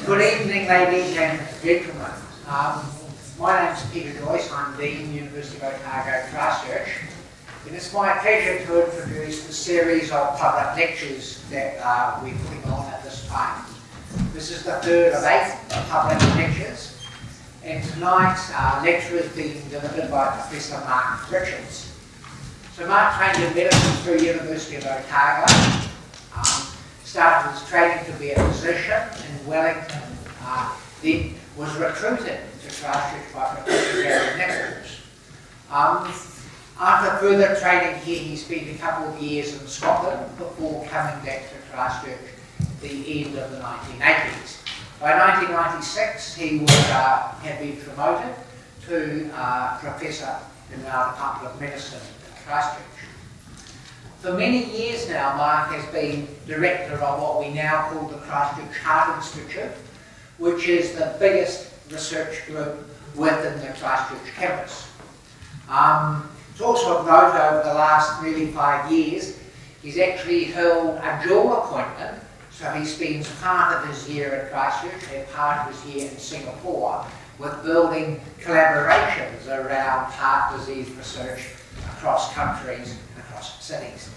Good evening, ladies and gentlemen. My name is Peter Joyce. I'm Dean, University of Otago, Christchurch. And it's my pleasure to introduce the series of public lectures that we're putting on at this time. This is the third of 8 public lectures. And tonight's lecture is being delivered by Professor Mark Richards. So Mark trained in medicine through University of Otago. Started his training to be a physician in Wellington, then was recruited to Christchurch by Professor Gary Nichols. After further training here, he spent a couple of years in Scotland before coming back to Christchurch at the end of the 1980s. By 1996, he would have been promoted to Professor in our Department of Medicine at Christchurch. For many years now, Mark has been director of what we now call the Christchurch Heart Institute, which is the biggest research group within the Christchurch campus. It's also of note over the last nearly 5 years, he's actually held a dual appointment, so he spends part of his year at Christchurch and part of his year in Singapore with building collaborations around heart disease research across countries and across cities.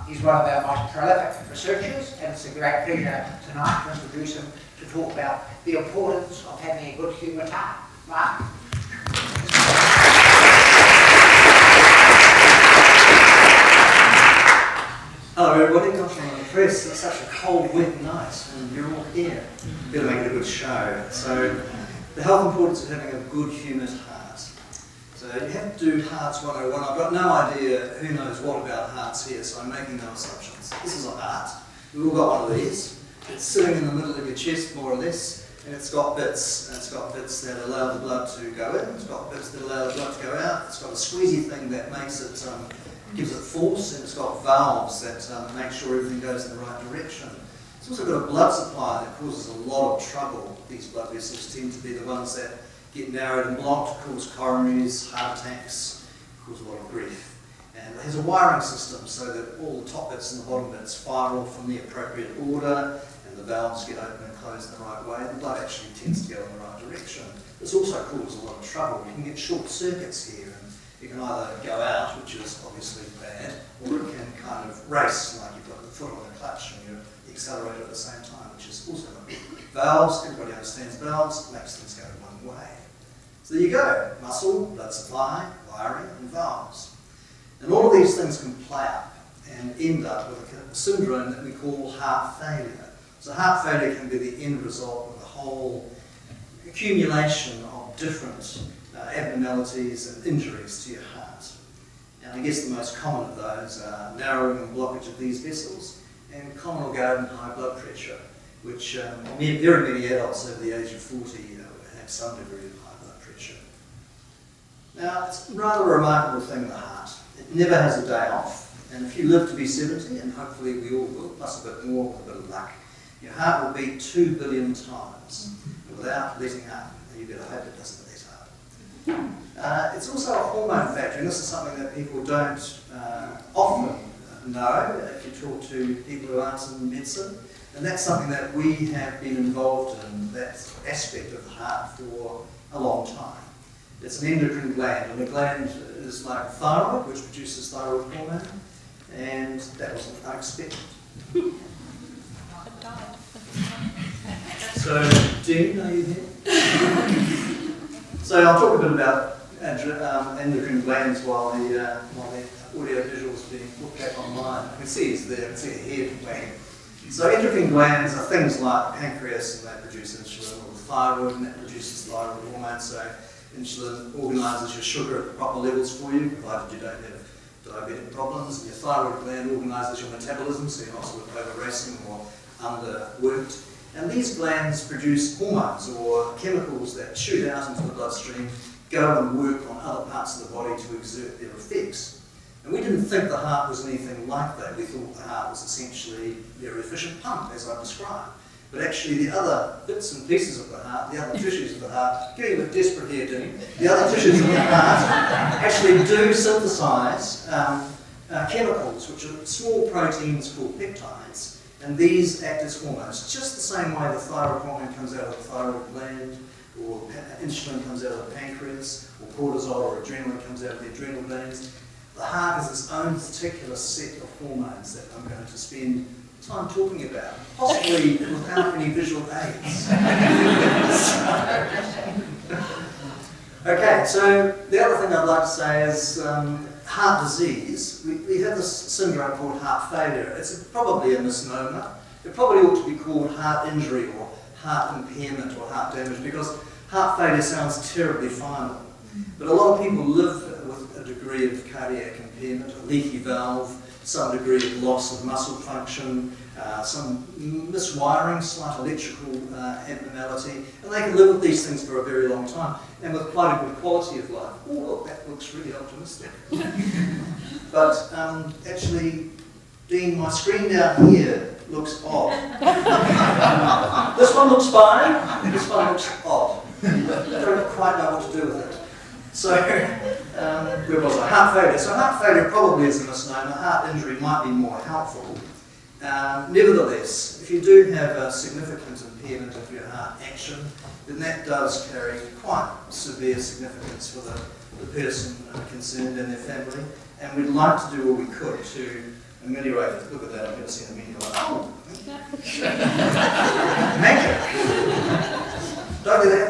He's one of our most prolific researchers, and it's a great pleasure tonight to introduce him to talk about the importance of having a good-humoured heart. Mark. Hello everybody, gosh, I'm impressed. It's such a cold, wet night and you're all here. Better make it a good show. So, the health importance of having a good-humoured heart. So you have to do Hearts 101. I've got no idea who knows what about hearts here, so I'm making no assumptions. This is a heart. We've all got one of these. It's sitting in the middle of your chest, more or less, and it's got bits. And it's got bits that allow the blood to go in. It's got bits that allow the blood to go out. It's got a squeezy thing that makes it, gives it force, and it's got valves that make sure everything goes in the right direction. It's also got a blood supply that causes a lot of trouble. These blood vessels tend to be the ones that get narrowed and blocked, cause coronaries, heart attacks, cause a lot of grief. And it has a wiring system so that all the top bits and the bottom bits fire off in the appropriate order, and the valves get open and closed in the right way. The blood actually tends to go in the right direction. This also causes a lot of trouble. You can get short circuits here, and you can either go out, which is obviously bad, or it can kind of race, like you've got the foot on the clutch and you accelerate at the same time, which is also good. Valves, everybody understands valves, makes things go one way. So there you go, muscle, blood supply, wiring, and valves. And all of these things can play up and end up with a syndrome that we call heart failure. So heart failure can be the end result of a whole accumulation of different abnormalities and injuries to your heart. And I guess the most common of those are narrowing and blockage of these vessels and common or garden high blood pressure, which very many adults over the age of 40 have some degree of high blood pressure. Now, it's a rather remarkable thing, the heart. It never has a day off, and if you live to be 70, and hopefully we all will, plus a bit more with a bit of luck, your heart will beat 2 billion times without letting up. And you better hope it doesn't let up. It's also a hormone factor, and this is something that people don't often know if you talk to people who aren't in medicine. And that's something that we have been involved in, that aspect of the heart, for a long time. It's an endocrine gland, and the gland is like thyroid, which produces thyroid hormone, and that wasn't unexpected. So, Dean, are you here? So I'll talk a bit about endocrine glands while the audio visual is being looked at online. I can see it's there, I can see a head wagging. So endocrine glands are things like the pancreas, and they produce insulin, or the thyroid, and that produces thyroid hormone. So insulin organises your sugar at the proper levels for you, provided you don't have diabetic problems. And your thyroid gland organises your metabolism, so you're not sort of over-racing or underworked. And these glands produce hormones, or chemicals that shoot out into the bloodstream, go and work on other parts of the body to exert their effects. And we didn't think the heart was anything like that. We thought the heart was essentially a very efficient pump, as I described. But actually the other bits and pieces of the heart, the other tissues of the heart, getting a bit desperate here, Dean, the other tissues of the heart actually do synthesize chemicals, which are small proteins called peptides, And these act as hormones, just the same way the thyroid hormone comes out of the thyroid gland, or insulin comes out of the pancreas, or cortisol or adrenaline comes out of the adrenal glands. The heart has its own particular set of hormones that I'm going to spend time talking about, possibly without any visual aids. Okay, so the other thing I'd like to say is heart disease. We have this syndrome called heart failure. It's probably a misnomer. It probably ought to be called heart injury or heart impairment or heart damage, because heart failure sounds terribly final. But a lot of people live with a degree of cardiac impairment, a leaky valve, some degree of loss of muscle function, some miswiring, slight electrical abnormality, and they can live with these things for a very long time and with quite a good quality of life. Oh, look, that looks really optimistic. But actually, Dean, my screen down here looks odd. This one looks fine, this one looks odd. I don't quite know what to do with it. So, where was I? Heart failure. So heart failure probably is a misnomer. Heart injury might be more helpful. Nevertheless, if you do have a significant impairment of your heart action, then that does carry quite severe significance for the person concerned and their family. And we'd like to do what we could to ameliorate it. Look at that, I've never seen a menu like that. Oh, magic! Don't do that.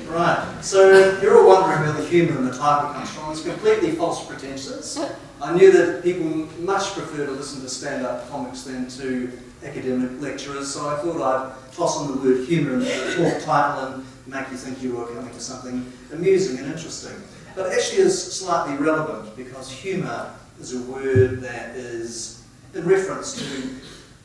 Right, so you're all wondering where the humour in the title comes from. It's completely false pretenses. I knew that people much prefer to listen to stand-up comics than to academic lecturers, so I thought I'd toss on the word humour in the talk title and make you think you were coming to something amusing and interesting. But it actually is slightly relevant, because humour is a word that is in reference to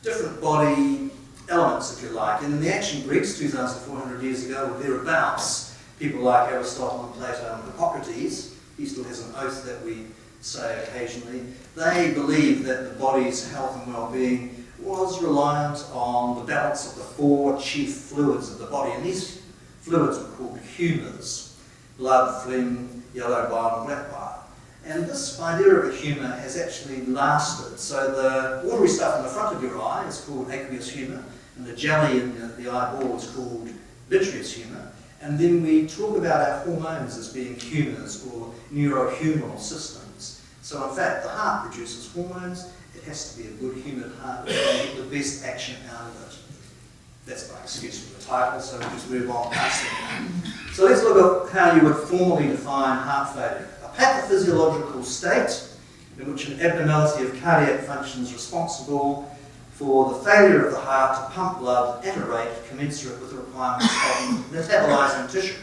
different body elements, if you like. And in the ancient Greeks, 2,400 years ago, or thereabouts, people like Aristotle and Plato and Hippocrates, he still has an oath that we say occasionally, they believed that the body's health and well-being was reliant on the balance of the four chief fluids of the body. And these fluids were called humours: blood, phlegm, yellow bile and black bile. And this idea of a humour has actually lasted. So the watery stuff in the front of your eye is called aqueous humour, and the jelly in the eyeball is called vitreous humour. And then we talk about our hormones as being humours or neurohumoral systems. So in fact, the heart produces hormones. It has to be a good-humoured heart to get the best action out of it. That's my excuse for the title, so we'll just move on past it. So let's look at how you would formally define heart failure. A pathophysiological state in which an abnormality of cardiac function is responsible for the failure of the heart to pump blood at a rate commensurate with the requirements of metabolizing tissue.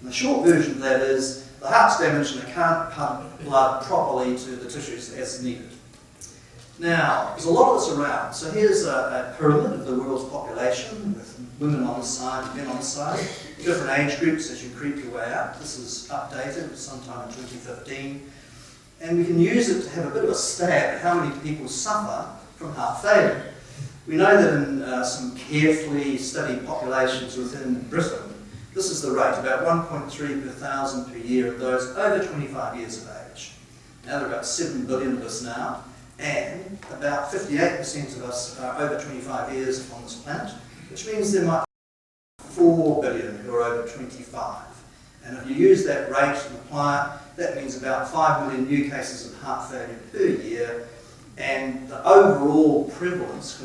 And the short version of that is the heart's damaged and it can't pump blood properly to the tissues as needed. Now, there's a lot of this around. So here's a pyramid of the world's population with women on the side and men on the side, different age groups as you creep your way up. This is updated sometime in 2015. And we can use it to have a bit of a stab at how many people suffer from heart failure. We know that in some carefully studied populations within Britain, this is the rate, about 1.3 per thousand per year of those over 25 years of age. Now there are about 7 billion of us now, and about 58% of us are over 25 years on this planet, which means there might be 4 billion who are over 25. And if you use that rate and apply it, that means about 5 million new cases of heart failure per year. And the overall prevalence,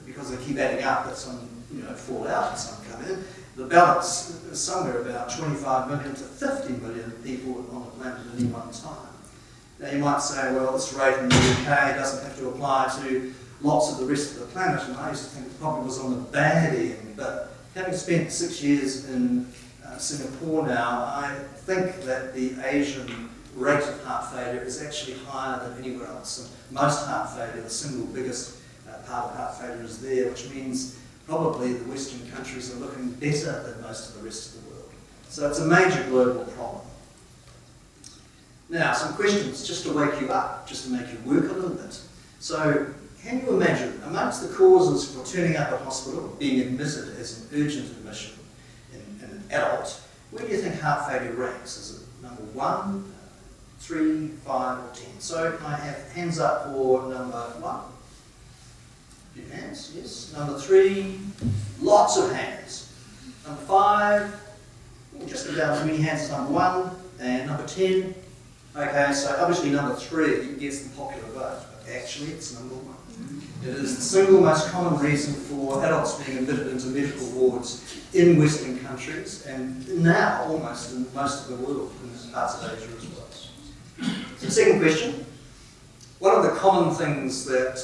because they keep adding up, that some fall out and some come in, the balance is somewhere about 25 million to 50 million people on the planet at any one time. Now you might say, well, this rate in the UK doesn't have to apply to lots of the rest of the planet, and I used to think it probably was on the bad end, but having spent 6 years in Singapore now, I think that the Asian rate of heart failure is actually higher than anywhere else. And most heart failure, the single biggest part of heart failure is there, which means probably the Western countries are looking better than most of the rest of the world. So it's a major global problem. Now, some questions just to wake you up, just to make you work a little bit. So, can you imagine, amongst the causes for turning up at hospital, being admitted as an urgent admission in an adult, where do you think heart failure ranks? Is it number 1, 3, 5 or 10? So can I have hands up for number 1? Few hands, yes. Number 3, lots of hands. Number 5, just about as many hands as number 1. And number 10, okay, so obviously number 3 gets the popular vote, but actually it's number 1. It is the single most common reason for adults being admitted into medical wards in Western countries, and now almost in most of the world, in parts of Asia as well. So the second question, one of the common things that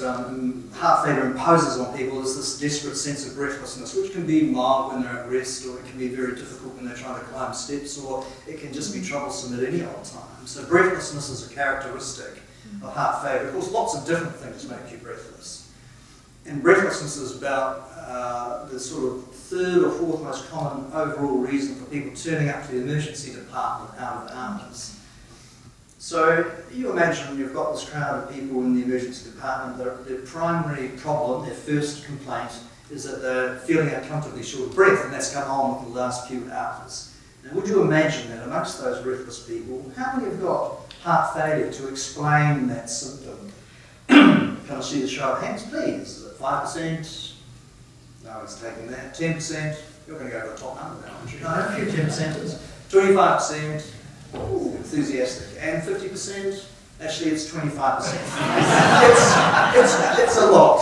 heart failure imposes on people is this desperate sense of breathlessness, which can be mild when they're at rest, or it can be very difficult when they're trying to climb steps, or it can just be troublesome at any old time. So breathlessness is a characteristic of heart failure. Of course, lots of different things make you breathless. And breathlessness is about the sort of 3rd or 4th most common overall reason for people turning up to the emergency department out of hours. So you imagine you've got this crowd of people in the emergency department. Their primary problem, their first complaint, is that they're feeling uncomfortably short of breath, and that's come on for the last few hours. Now, would you imagine that amongst those breathless people, how many have got heart failure to explain that symptom? Can I see the show of hands, please? Is it 5%? No one's taking that. 10%? You're going to go to the top number now, aren't you? No, a few 10%ers. 25%? Ooh, enthusiastic. And 50%? Actually, it's 25%. it's a lot.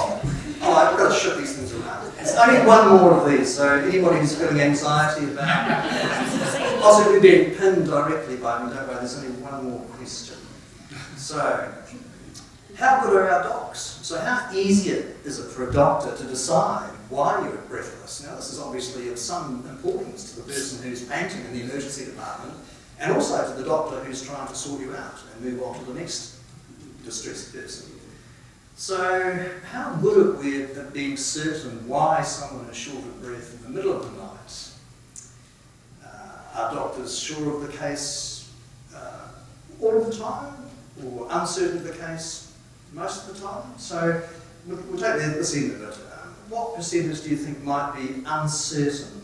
All right, we've got to shift these things around. I need one more of these, so anybody who's feeling anxiety about possibly being pinned directly by me, don't worry, there's only one more question. So, how good are our docs? So how easy is it for a doctor to decide why you're breathless? Now, this is obviously of some importance to the person who's painting in the emergency department, and also to the doctor who's trying to sort you out and move on to the next distressed person. So how good are we at being certain why someone is short of breath in the middle of the night? Are doctors sure of the case all of the time, or uncertain of the case most of the time? So we'll take this end of it. What percentage do you think might be uncertain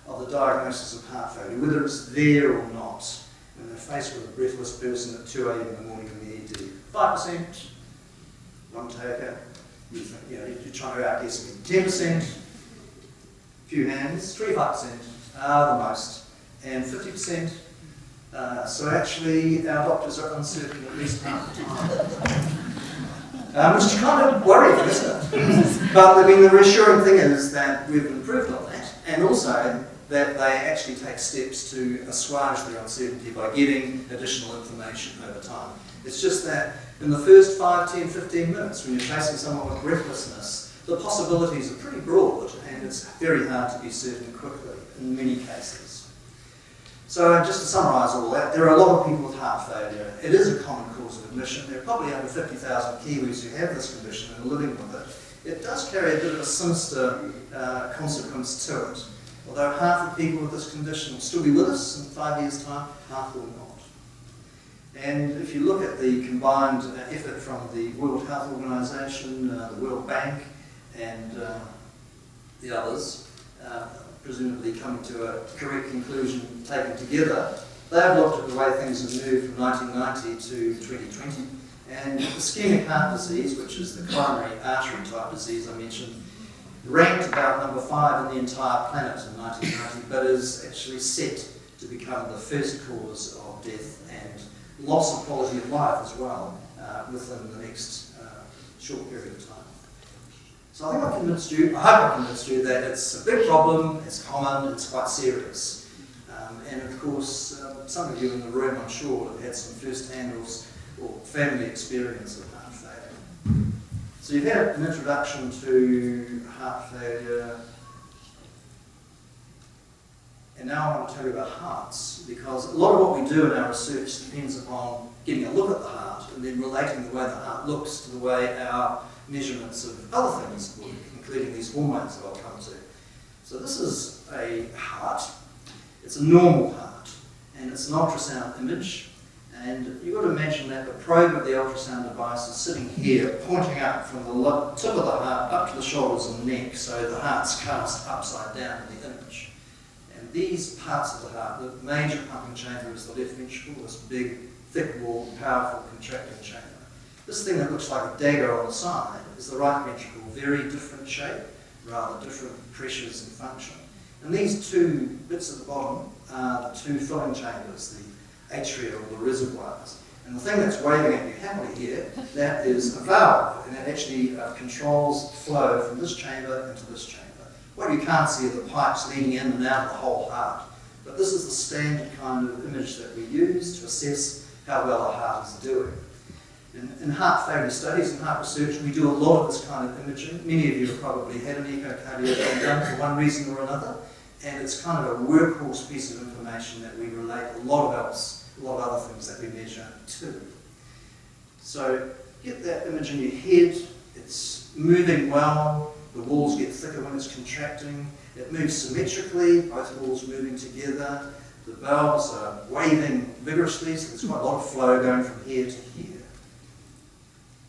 of the diagnosis of heart failure, whether it's there or not, when they're faced with a breathless person at 2 a.m. in the morning in the ED? 5%? One taker? You think, you're trying to outguess me. 10%? Few hands. 25% are the most. And 50%? So actually, our doctors are uncertain at least half the time. Which is kind of worrying, isn't it? But I mean, the reassuring thing is that we've improved on that, and also that they actually take steps to assuage their uncertainty by getting additional information over time. It's just that in the first 5, 10, 15 minutes, when you're facing someone with breathlessness, the possibilities are pretty broad, and it's very hard to be certain quickly in many cases. So just to summarise all that, there are a lot of people with heart failure. It is a common cause of admission. There are probably over 50,000 Kiwis who have this condition and are living with it. It does carry a bit of a sinister consequence to it. Although half of people with this condition will still be with us in 5 years' time, half will not. And if you look at the combined effort from the World Health Organization, the World Bank, and the others, presumably coming to a correct conclusion taken together, they have looked at the way things have moved from 1990 to 2020. And ischemic heart disease, which is the coronary artery type disease I mentioned, ranked about number 5 in the entire planet in 1990, but is actually set to become the first cause of death and loss of quality of life as well within the next short period of time. So I think I've convinced you, I hope I've convinced you that it's a big problem, it's common, it's quite serious. And of course, some of you in the room, I'm sure, have had some first-hand or family experience of heart failure. So you've had an introduction to heart failure, and now I want to tell you about hearts, because a lot of what we do in our research depends upon getting a look at the heart and then relating the way the heart looks to the way our measurements of other things work, including these hormones that I'll come to. So this is a heart. It's a normal heart, and it's an ultrasound image. And you've got to imagine that the probe of the ultrasound device is sitting here, pointing up from the tip of the heart up to the shoulders and neck, so the heart's cast upside down in the image. And these parts of the heart, the major pumping chamber is the left ventricle, this big, thick-walled, powerful contracting chamber. This thing that looks like a dagger on the side is the right ventricle, very different shape, rather different pressures and function. And these two bits at the bottom are the two filling chambers, the atria or the reservoirs. And the thing that's waving at you happily here, that is a valve, and it actually controls flow from this chamber into this chamber. What you can't see are the pipes leading in and out of the whole heart. But this is the standard kind of image that we use to assess how well a heart is doing. In heart failure studies and heart research, we do a lot of this kind of imaging. Many of you have probably had an echocardiogram done for one reason or another, and it's kind of a workhorse piece of information that we relate a lot of other things that we measure to. So get that image in your head. It's moving well. The walls get thicker when it's contracting. It moves symmetrically, both walls moving together. The valves are waving vigorously, so there's quite a lot of flow going from here to here.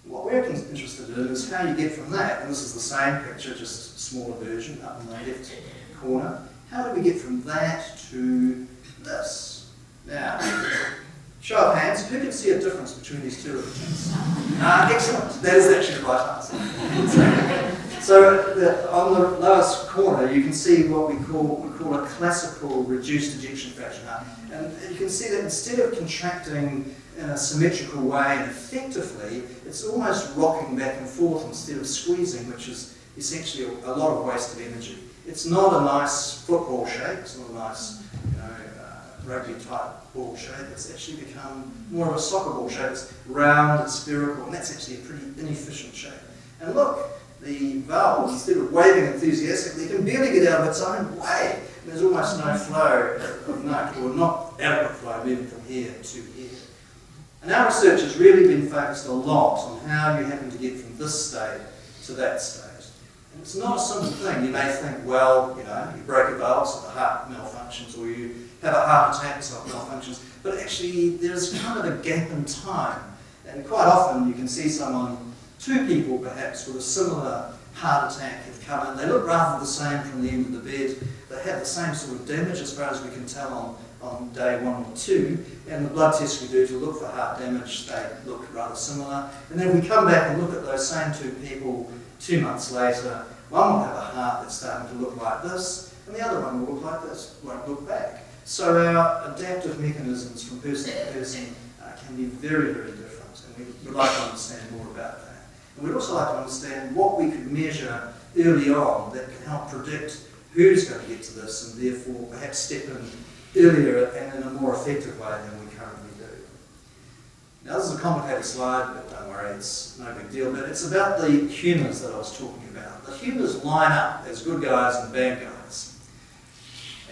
What we're interested in is how you get from that, and this is the same picture, just a smaller version up in the left corner. How do we get from that to this? Now, show of hands, who can see a difference between these two images? Excellent, that is actually the right answer. So on the lowest corner, you can see what we call a classical reduced ejection fraction heart. And you can see that instead of contracting in a symmetrical way and effectively, it's almost rocking back and forth instead of squeezing, which is essentially a lot of wasted energy. It's not a nice football shape, it's not a nice rugby type ball shape. It's actually become more of a soccer ball shape. It's round, it's spherical, and that's actually a pretty inefficient shape. And look, the valve, instead of waving enthusiastically, can barely get out of its own way. There's almost no flow of note, or not adequate flow moving from here to here. And our research has really been focused a lot on how you happen to get from this state to that state. And it's not a simple thing. You may think, well, you break a valve so the heart malfunctions, or you have a heart attack so it malfunctions. But actually, there's kind of a gap in time. And quite often you can see two people perhaps with a similar heart attack have come in. They look rather the same from the end of the bed. They have the same sort of damage as far as we can tell on day 1 or 2. And the blood tests we do to look for heart damage, they look rather similar. And then we come back and look at those same 2 people 2 months later. One will have a heart that's starting to look like this, and the other one will look like this, won't look back. So our adaptive mechanisms from person to person can be very, very different, and we would like to understand more about that. And we'd also like to understand what we could measure early on that can help predict who's going to get to this, and therefore perhaps step in earlier and in a more effective way than we currently do. Now this is a complicated slide, but don't worry, it's no big deal, but it's about the humours that I was talking about. The humours line up as good guys and bad guys.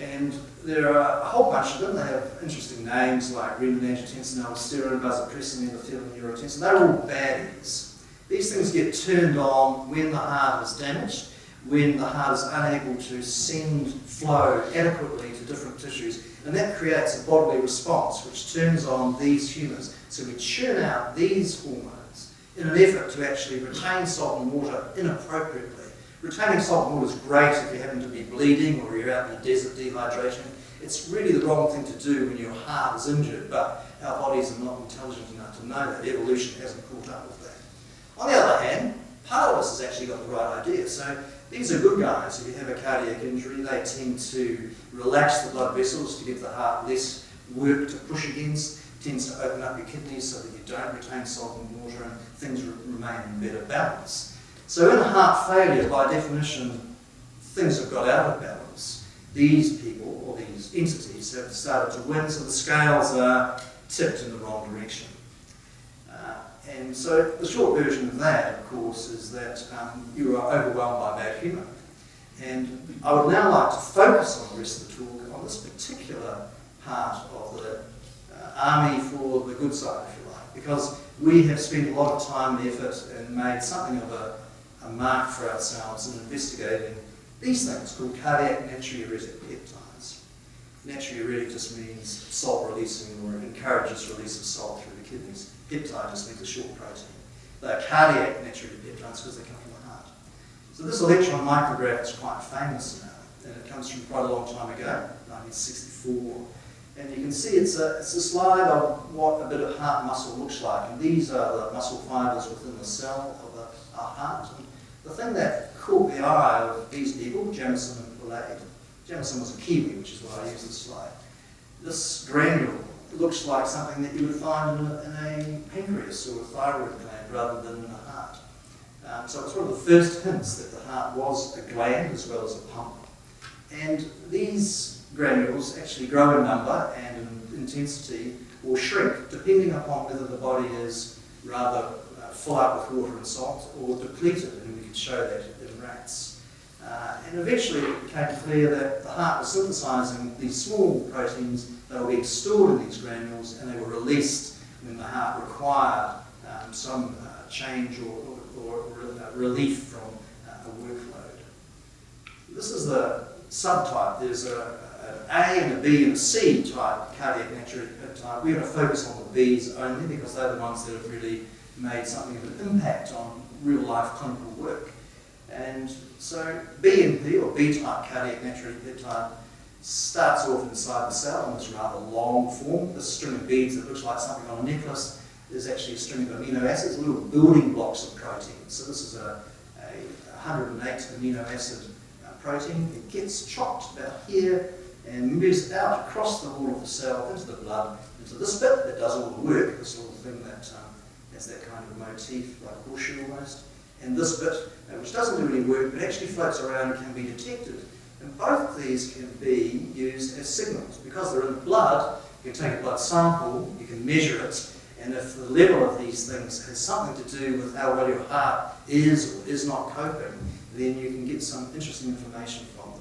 And there are a whole bunch of them. They have interesting names like renin-angiotensin, aldosterone, vasopressin, endothelin, neurotensin. They're all baddies. These things get turned on when the heart is damaged, when the heart is unable to send flow adequately to different tissues, and that creates a bodily response which turns on these humours. So we churn out these hormones in an effort to actually retain salt and water inappropriately. Retaining salt and water is great if you happen to be bleeding or you're out in the desert dehydration. It's really the wrong thing to do when your heart is injured, but our bodies are not intelligent enough to know that. Evolution hasn't caught up with that. On the other hand, part of us has actually got the right idea. So these are good guys. If you have a cardiac injury, they tend to relax the blood vessels to give the heart less work to push against. It tends to open up your kidneys so that you don't retain salt and water and things remain in better balance. So in heart failure, by definition, things have got out of balance. These people, or these entities, have started to win, so the scales are tipped in the wrong direction. And so the short version of that, of course, is that you are overwhelmed by bad humour. And I would now like to focus on the rest of the talk on this particular part of the army for the good side, if you like, because we have spent a lot of time and effort and made something of a mark for ourselves in investigating these things called cardiac natriuretic peptides. Natriuretic just means salt releasing or encourages release of salt through the kidneys. Peptide just means a short protein. They're cardiac natriuretic peptides because they come from the heart. So this electron micrograph is quite famous now, and it comes from quite a long time ago, 1964. And you can see it's a slide of what a bit of heart muscle looks like. And these are the muscle fibres within the cell of our heart. And the thing that caught the eye of these people, Jamison and Poulet, Jamison was a Kiwi, which is why I use this slide. This granule looks like something that you would find in a pancreas or a thyroid gland rather than in the heart. So it's one of the first hints that the heart was a gland as well as a pump. And these granules actually grow in number and in intensity or shrink depending upon whether the body is rather full up with water and salt or depleted, and we could show that in rats. And eventually it became clear that the heart was synthesising these small proteins that were being stored in these granules, and they were released when the heart required some change or relief from a workload. This is the subtype. There's an A and a B and a C type cardiac natriuretic type. We're going to focus on the Bs only because they're the ones that have really made something of an impact on real-life clinical work. And so BNP, or B-type cardiac natriuretic peptide, starts off inside the cell in this rather long form. This string of beads that looks like something on a necklace is actually a string of amino acids, little building blocks of protein. So this is a 108 amino acid protein. It gets chopped about here and moves out across the wall of the cell into the blood, into this bit that does all the work, this little thing that has that kind of motif, like horseshoe almost. And this bit, which doesn't do any work, but actually floats around and can be detected. And both of these can be used as signals. Because they're in the blood, you can take a blood sample, you can measure it, and if the level of these things has something to do with how well your heart is or is not coping, then you can get some interesting information from them.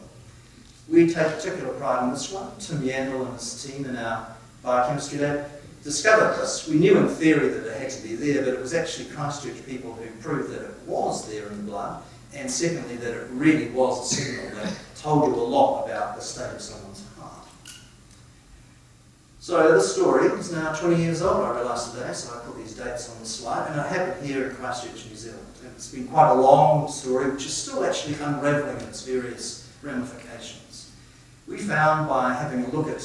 We take particular pride in this one. Tim Yandel and his team in our biochemistry lab discovered this. We knew in theory that it had to be there, but it was actually Christchurch people who proved that it was there in the blood, and secondly, that it really was a signal that told you a lot about the state of someone's heart. So this story is now 20 years old, I realised today, so I put these dates on the slide, and it happened here in Christchurch, New Zealand. And it's been quite a long story, which is still actually unravelling in its various ramifications. We found by having a look at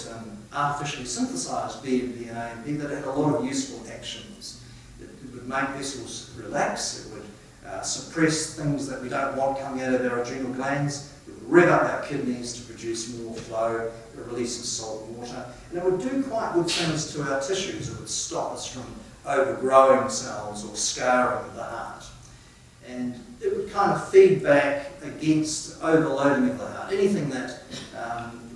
artificially synthesised BNP and AMP that it had a lot of useful actions. It would make vessels relax, it would suppress things that we don't want coming out of our adrenal glands, it would rev up our kidneys to produce more flow, the release of salt and water, and it would do quite good things to our tissues. It would stop us from overgrowing cells or scarring the heart. And it would kind of feed back against overloading of the heart. Anything that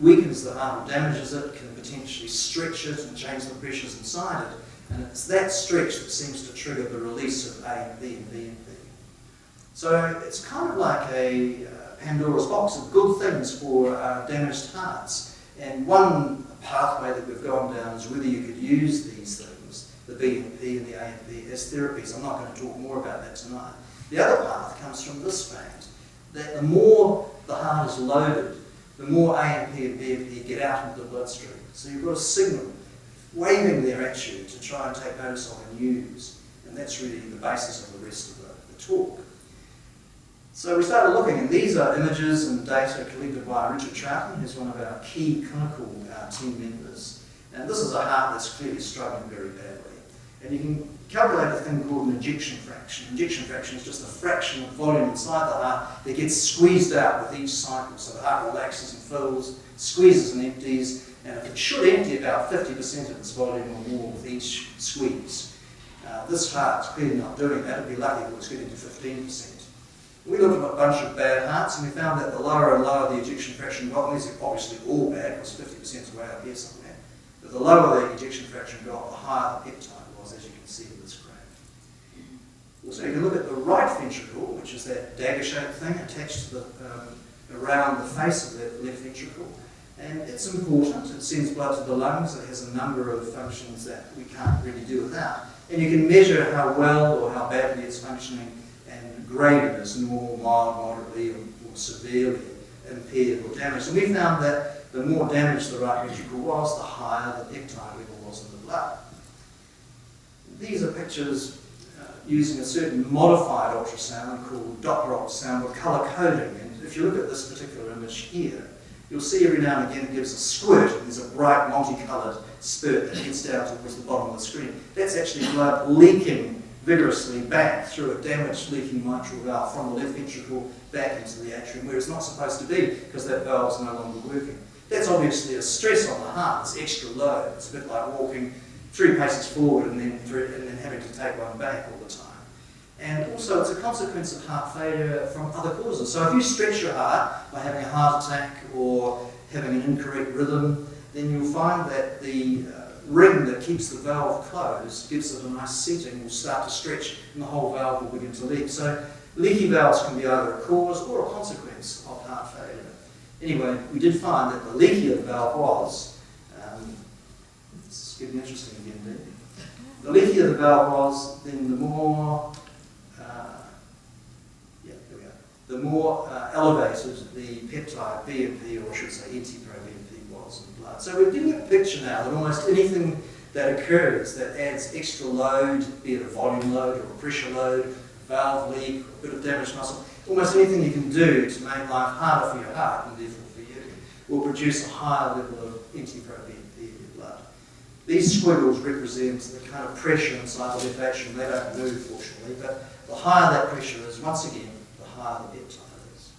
weakens the heart or damages it can potentially stretch it and change the pressures inside it. And it's that stretch that seems to trigger the release of AMP and BNP. So it's kind of like a Pandora's box of good things for damaged hearts. And one pathway that we've gone down is whether you could use these things, the BNP and the AMP, as therapies. I'm not going to talk more about that tonight. The other path comes from this fact, that the more the heart is loaded, the more AMP and BNP get out into the bloodstream. So you've got a signal waving there at you to try and take notice of and use. And that's really the basis of the rest of the talk. So we started looking, and these are images and data collected by Richard Troughton, who's one of our key clinical team members. And this is a heart that's clearly struggling very badly. And you can calculate a thing called an ejection fraction. Ejection fraction is just a fraction of volume inside the heart that gets squeezed out with each cycle. So the heart relaxes and fills, squeezes and empties, and it should empty about 50% of its volume or more with each squeeze. This heart's clearly not doing that. It'd be lucky if it was getting to 15%. We looked at a bunch of bad hearts, and we found that the lower and lower the ejection fraction got, and these are obviously all bad, because 50% is way up here somewhere, but the lower the ejection fraction got, the higher the peptide was, as you can see in this graph. So you can look at the right ventricle, which is that dagger-shaped thing attached to the around the face of the left ventricle, and it's important. It sends blood to the lungs. It has a number of functions that we can't really do without. And you can measure how well or how badly it's functioning and grade it as normal, mild, moderately, or severely impaired or damaged. And we found that the more damaged the right ventricle was, the higher the peptide level was in the blood. These are pictures using a certain modified ultrasound called Doppler ultrasound with colour coding. And if you look at this particular image here, you'll see every now and again it gives a squirt, and there's a bright multicoloured spurt that heads down towards the bottom of the screen. That's actually blood leaking vigorously back through a damaged leaking mitral valve from the left ventricle back into the atrium, where it's not supposed to be because that valve's no longer working. That's obviously a stress on the heart, it's extra load. It's a bit like walking 3 paces forward and then having to take one back all the time. And also it's a consequence of heart failure from other causes. So if you stretch your heart by having a heart attack or having an incorrect rhythm, then you'll find that the ring that keeps the valve closed gives it a nice setting, will start to stretch and the whole valve will begin to leak. So leaky valves can be either a cause or a consequence of heart failure. Anyway, we did find that the leakier the valve was, this is getting interesting again, Dave. The leakier the valve was, then the more elevated the peptide BNP, or I should say NT-proBNP, was in blood. So we're getting a picture now that almost anything that occurs that adds extra load, be it a volume load or a pressure load, valve leak, or a bit of damaged muscle, almost anything you can do to make life harder for your heart and therefore for you will produce a higher level of NT-proBNP in your blood. These squiggles represent the kind of pressure inside the left atrium. They don't move, fortunately, but the higher that pressure is, once again, the higher the peptide is.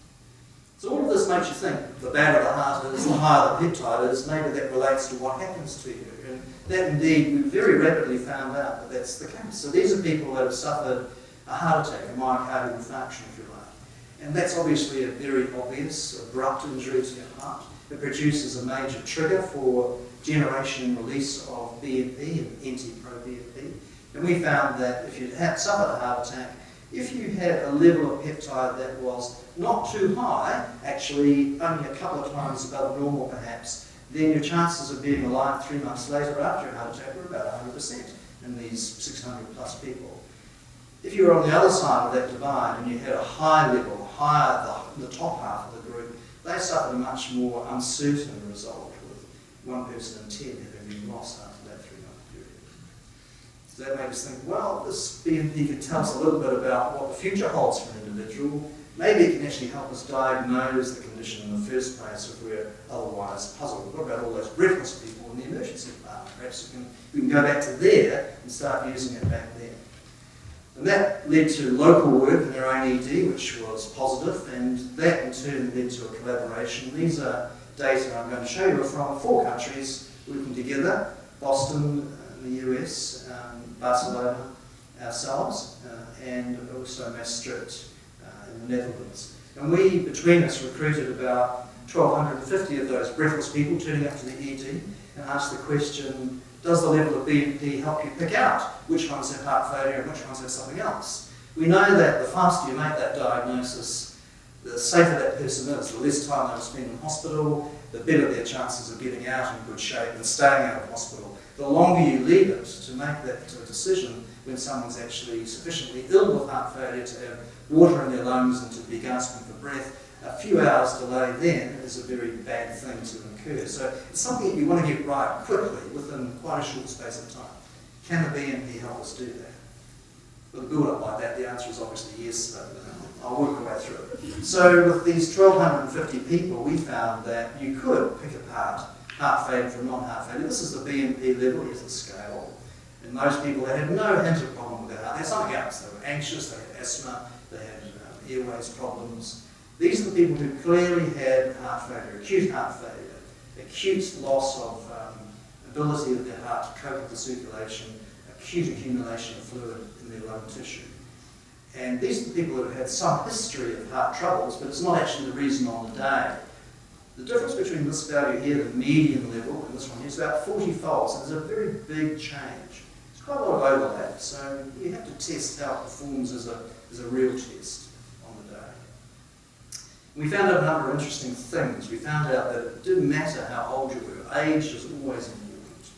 So all of this makes you think the badder the heart is, the higher the peptide is. Maybe that relates to what happens to you. And that indeed, we very rapidly found out that that's the case. So these are people that have suffered a heart attack, a myocardial infarction, if you like. And that's obviously a very obvious, abrupt injury to your heart. It produces a major trigger for generation and release of BNP and NT-proBNP. And we found that if you had suffered a heart attack, if you had a level of peptide that was not too high, actually only a couple of times above normal perhaps, then your chances of being alive 3 months later after a heart attack were about 100% in these 600 plus people. If you were on the other side of that divide and you had a high level, higher the top half of the group, they suffered a much more uncertain result, with 1 person in 10 having been lost after that 3-month period. So that made us think, well, this BNP could tell us a little bit about what the future holds for an individual. Maybe it can actually help us diagnose the condition in the first place if we're otherwise puzzled. What about all those breathless people in the emergency department? Perhaps we can go back to there and start using it back there. And that led to local work in our own ED, which was positive, and that in turn led to a collaboration. These are data I'm going to show you from 4 countries working together: Boston in the US, Barcelona ourselves, and also Maastricht in the Netherlands. And we, between us, recruited about 1,250 of those breathless people turning up to the ED and asked the question, does the level of BNP help you pick out which ones have heart failure and which ones have something else? We know that the faster you make that diagnosis, the safer that person is, the less time they'll spend in hospital, the better their chances of getting out in good shape and staying out of hospital. The longer you leave it to make that decision when someone's actually sufficiently ill with heart failure to have water in their lungs and to be gasping for breath, a few hours delay then is a very bad thing to incur. So it's something that you want to get right quickly within quite a short space of time. Can the BNP help us do that? With a build-up like that, the answer is obviously yes, but I'll work my way through it. So with these 1,250 people, we found that you could pick apart heart failure from non-heart failure. This is the BNP level, here's the scale. And those people that had no hint of problem with their heart, they had something else. They were anxious, they had asthma, they had airways problems. These are the people who clearly had heart failure, acute loss of ability of their heart to cope with the circulation, acute accumulation of fluid in their lung tissue. And these are the people that have had some history of heart troubles, but it's not actually the reason on the day. The difference between this value here, the median level, and this one here is about 40-fold, so there's a very big change. There's quite a lot of overlap, so you have to test how it performs as a real test on the day. We found out a number of interesting things. We found out that it didn't matter how old you were. Age is always important,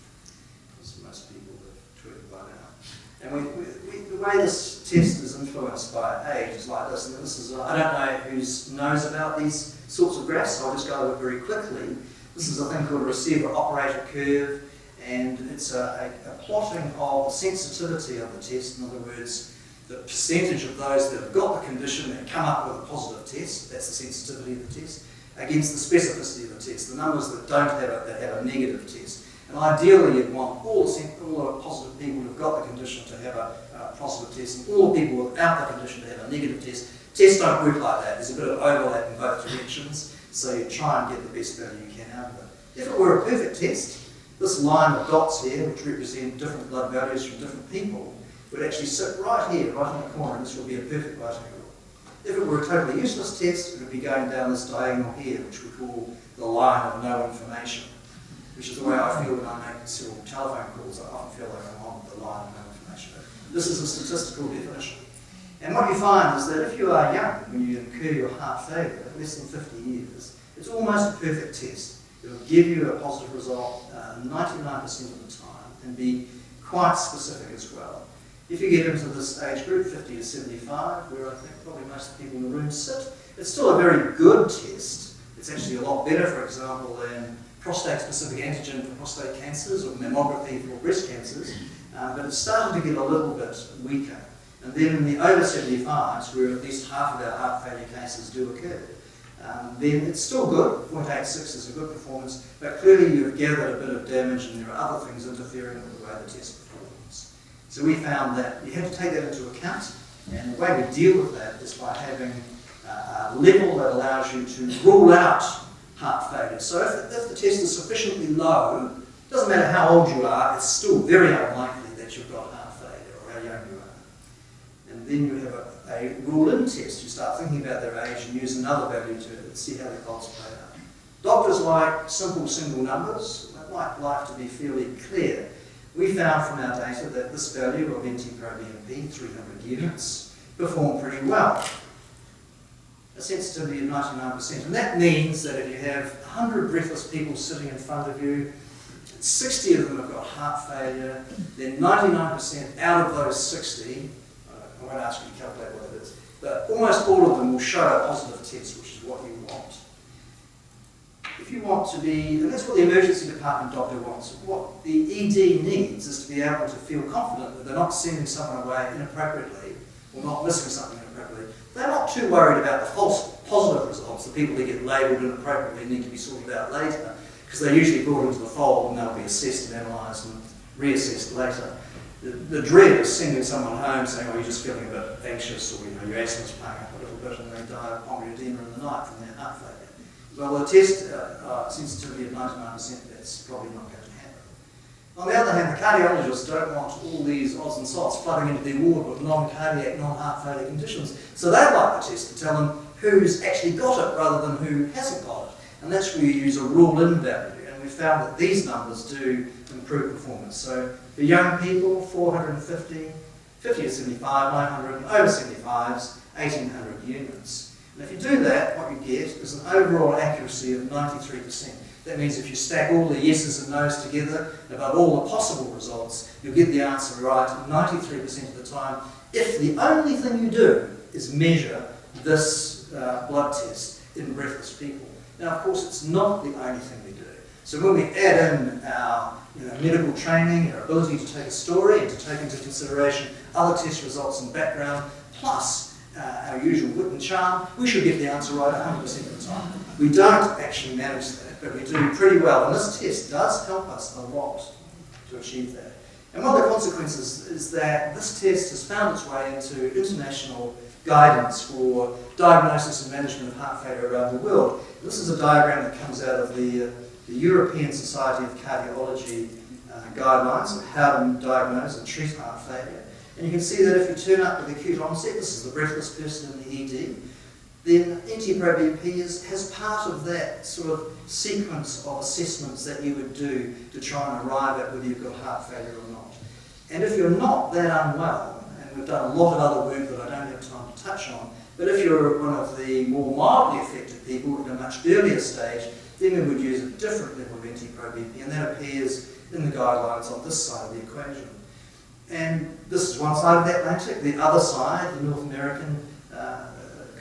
as most people have tweeted by now. And the way this test is influenced by age is like this. And this is, I don't know who knows about these sorts of graphs, so I'll just go over it very quickly. This is a thing called a receiver-operator curve, and it's a plotting of the sensitivity of the test. In other words, the percentage of those that have got the condition that come up with a positive test, that's the sensitivity of the test, against the specificity of the test, the numbers that don't have that have a negative test. And ideally, you'd want all the positive people who've got the condition to have a positive test, and all the people without the condition to have a negative test. Tests don't work like that. There's a bit of overlap in both directions, so you try and get the best value you can out of it. If it were a perfect test, this line of dots here, which represent different blood values from different people, would actually sit right here, right in the corner, and this would be a perfect right angle. If it were a totally useless test, it would be going down this diagonal here, which we call the line of no information, which is the way I feel when I make several telephone calls. I often feel like I'm on the line of no information. This is a statistical definition. And what you find is that if you are young, when you incur your heart failure, less than 50 years, it's almost a perfect test. It will give you a positive result 99% of the time and be quite specific as well. If you get into this age group, 50 to 75, where I think probably most of the people in the room sit, it's still a very good test. It's actually a lot better, for example, than prostate-specific antigen for prostate cancers or mammography for breast cancers, but it's starting to get a little bit weaker. And then in the over 75s, where at least half of our heart failure cases do occur, then it's still good. 0.86 is a good performance, but clearly you've gathered a bit of damage and there are other things interfering with the way the test performs. So we found that you have to take that into account, and the way we deal with that is by having a level that allows you to rule out heart failure. So if the test is sufficiently low, it doesn't matter how old you are, it's still very unlikely that you've got heart failure or how young you are. And then you have a rule-in test. You start thinking about their age and use another value to see how the odds play out. Doctors like simple single numbers. They like life to be fairly clear. We found from our data that this value of NT-proBNP, 300 units, performed pretty well. A sensitivity of 99%. And that means that if you have 100 breathless people sitting in front of you, 60 of them have got heart failure, then 99% out of those 60, I won't ask you to calculate what it is, but almost all of them will show a positive test, which is what you want. If you want to be, and that's what the emergency department doctor wants, what the ED needs is to be able to feel confident that they're not sending someone away inappropriately or not missing something inappropriately. They're not too worried about the false positive results, the people that get labelled inappropriately need to be sorted out later, because they're usually brought into the fold and they'll be assessed and analysed and reassessed later. The dread of sending someone home saying, oh, you're just feeling a bit anxious, or your asthma's playing up a little bit and they die of pulmonary edema in the night from their heart failure. Well, the test sensitivity of 99%, that's probably not going to happen. On the other hand, the cardiologists don't want all these odds and sods flooding into their ward with non-cardiac, non-heart failure conditions. So they like the test to tell them who's actually got it rather than who hasn't got it. And that's where you use a rule-in value. And we found that these numbers do improve performance. So for young people, 450, 50 to 75, 900, and over 75s, 1800 units. And if you do that, what you get is an overall accuracy of 93%. That means if you stack all the yeses and nos together, above all the possible results, you'll get the answer right 93% of the time, if the only thing you do is measure this blood test in breathless people. Now, of course, it's not the only thing we do. So when we add in our medical training, our ability to take a story and to take into consideration other test results and background, plus our usual wit and charm, we should get the answer right 100% of the time. We don't actually manage that, but we do pretty well. And this test does help us a lot to achieve that. And one of the consequences is that this test has found its way into international guidance for diagnosis and management of heart failure around the world. And this is a diagram that comes out of the European Society of Cardiology guidelines of how to diagnose and treat heart failure. And you can see that if you turn up with acute onset, this is the breathless person in the ED, then NT-proBNP has part of that sort of sequence of assessments that you would do to try and arrive at whether you've got heart failure or not. And if you're not that unwell, and we've done a lot of other work that I don't have time to touch on, but if you're one of the more mildly affected people at a much earlier stage, then we would use a different level of NT-proBNP, and that appears in the guidelines on this side of the equation. And this is one side of the Atlantic. The other side, the North American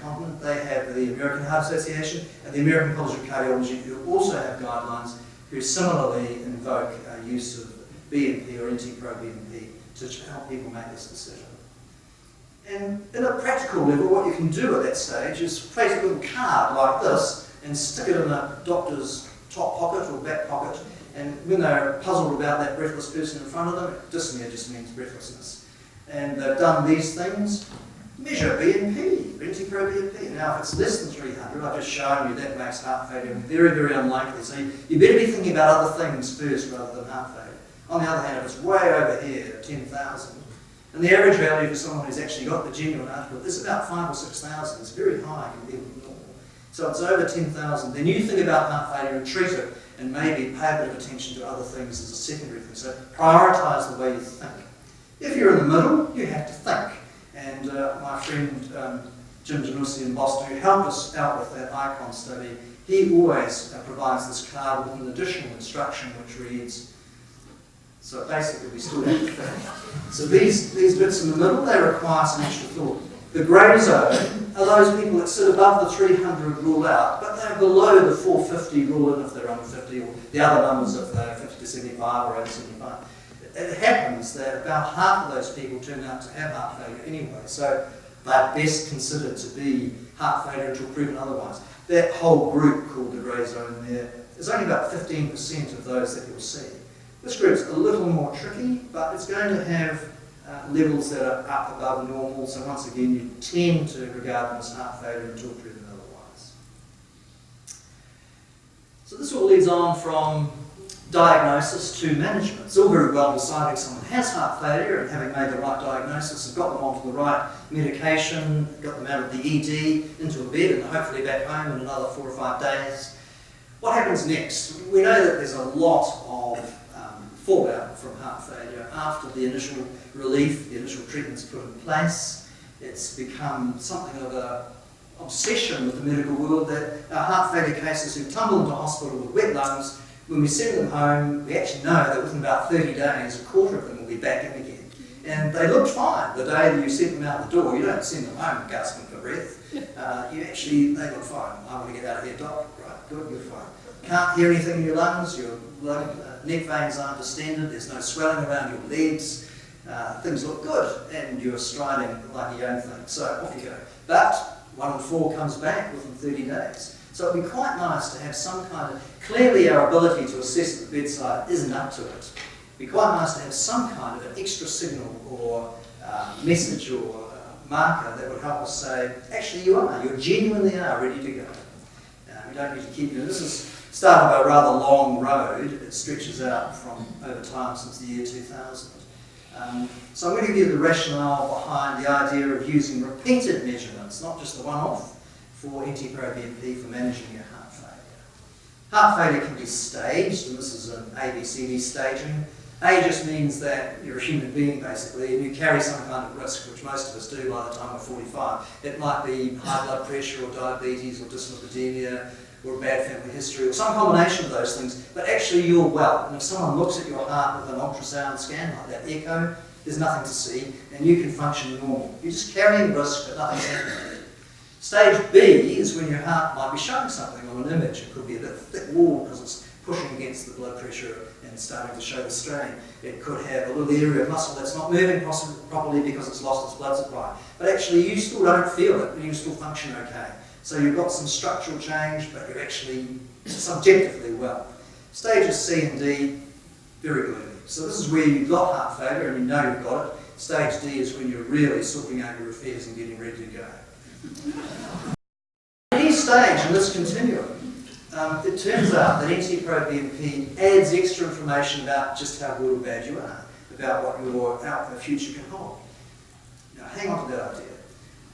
continent, they have the American Heart Association and the American College of Cardiology, who also have guidelines who similarly invoke use of BNP or NT-proBNP to help people make this decision. And at a practical level, what you can do at that stage is place a little card like this and stick it in a doctor's top pocket or back pocket, and when they're puzzled about that breathless person in front of them, dyspnea just means breathlessness. And they've done these things, measure BNP, NT-proBNP. Now, if it's less than 300, I've just shown you that makes heart failure very, very unlikely. So you better be thinking about other things first rather than heart failure. On the other hand, if it's way over here, 10,000, and the average value for someone who's actually got the genuine article is about 5,000 or 6,000. It's very high compared with normal. So it's over 10,000. Then you think about heart failure and treat it, and maybe pay a bit of attention to other things as a secondary thing. So prioritise the way you think. If you're in the middle, you have to think. And my friend Jim Janussi in Boston, who helped us out with that ICON study, he always provides this card with an additional instruction which reads, so basically we still have to think. So these bits in the middle, they require some extra thought. The grey zone are those people that sit above the 300 rule out, but they're below the 450 rule in if they're under 50, or the other numbers if they're 50 to 75 or over 75. It happens that about half of those people turn out to have heart failure anyway, so they're best considered to be heart failure until proven otherwise. That whole group called the grey zone there is only about 15% of those that you'll see. This group's a little more tricky, but it's going to have levels that are up above normal, so once again you tend to regard them as heart failure until proven otherwise. So this all leads on from diagnosis to management. It's all very well deciding someone has heart failure and having made the right diagnosis and got them onto the right medication, got them out of the ED into a bed and hopefully back home in another 4 or 5 days. What happens next? We know that there's a lot of fallout from heart failure after the initial relief, the initial treatment's put in place. It's become something of an obsession with the medical world that our heart failure cases who tumble into hospital with wet lungs, when we send them home, we actually know that within about 30 days, a quarter of them will be back in again. And they looked fine the day that you sent them out the door. You don't send them home gasping for breath. They look fine. I want to get out of here, doc. Right, good, you're fine. Can't hear anything in your lungs, your neck veins aren't distended, there's no swelling around your legs, things look good, and you're striding like a young thing. So off you go. But 1 in 4 comes back within 30 days. So it'd be quite nice to have some kind of, clearly our ability to assess at the bedside isn't up to it. It'd be quite nice to have some kind of an extra signal or message or marker that would help us say, actually you're genuinely ready to go. We don't need to keep you. This is started by a rather long road. It stretches out from over time since the year 2000. So I'm going to give you the rationale behind the idea of using repeated measurements, not just the one-off, for NT-proBNP for managing your heart failure. Heart failure can be staged, and this is an ABCD staging. A just means that you're a human being, basically, and you carry some kind of risk, which most of us do by the time we're 45. It might be high blood pressure or diabetes or dyslipidemia or a bad family history or some combination of those things, but actually you're well. And if someone looks at your heart with an ultrasound scan like that echo, there's nothing to see, and you can function normal. You're just carrying risk, but nothing's happening. Stage B is when your heart might be showing something on an image. It could be a bit thick wall because it's pushing against the blood pressure and starting to show the strain. It could have a little area of muscle that's not moving properly because it's lost its blood supply. But actually you still don't feel it, and you still function okay. So you've got some structural change, but you're actually subjectively well. Stages C and D, very gloomy. So this is where you've got heart failure and you know you've got it. Stage D is when you're really sorting out your affairs and getting ready to go. Any stage in this continuum, it turns out that NT-proBNP adds extra information about just how good or bad you are, about what your future can hold. Now hang on to that idea.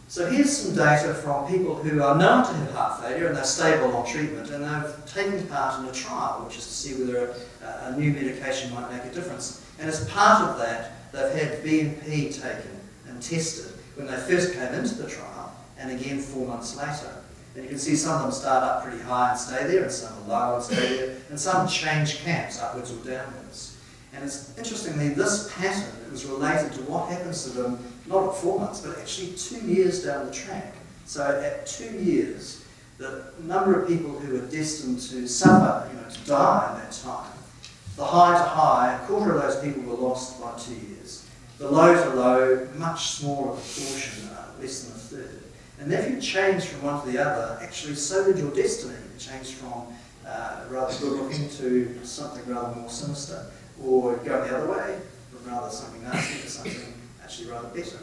So here's some data from people who are known to have heart failure and they're stable on treatment, and they've taken part in a trial, which is to see whether a new medication might make a difference. And as part of that, they've had BNP taken and tested when they first came into the trial, and again 4 months later. And you can see some of them start up pretty high and stay there, and some are low and stay there, and some change camps upwards or downwards. And it's interestingly, this pattern is related to what happens to them, not at 4 months, but actually 2 years down the track. So at 2 years, the number of people who are destined to suffer, to die in that time, the high to high, a quarter of those people were lost by 2 years. The low to low, much smaller proportion, less than a third. And if you change from one to the other, actually so did your destiny. It changed from rather good looking to something rather more sinister, or go the other way, from rather something nasty to something actually rather better.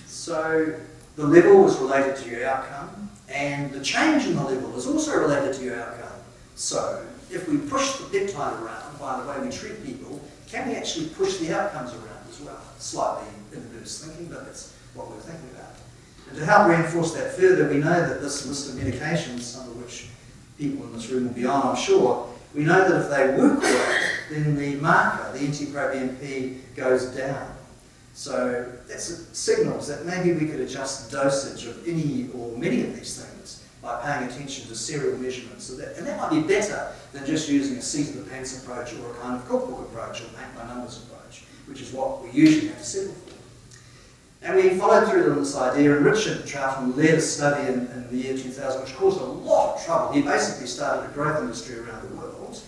So the level was related to your outcome, and the change in the level is also related to your outcome. So if we push the peptide around by the way we treat people, can we actually push the outcomes around as well? Slightly inverse thinking, but that's what we're thinking about. And to help reinforce that further, we know that this list of medications, some of which people in this room will be on, I'm sure, we know that if they work well, then the marker, the NT-proBNP, goes down. So that signals that maybe we could adjust dosage of any or many of these things by paying attention to serial measurements. And that might be better than just using a seat of the pants approach or a kind of cookbook approach or paint by numbers approach, which is what we usually have to settle for. And we followed through on this idea, and Richard Troughton led a study in the year 2000 which caused a lot of trouble. He basically started a growth industry around the world.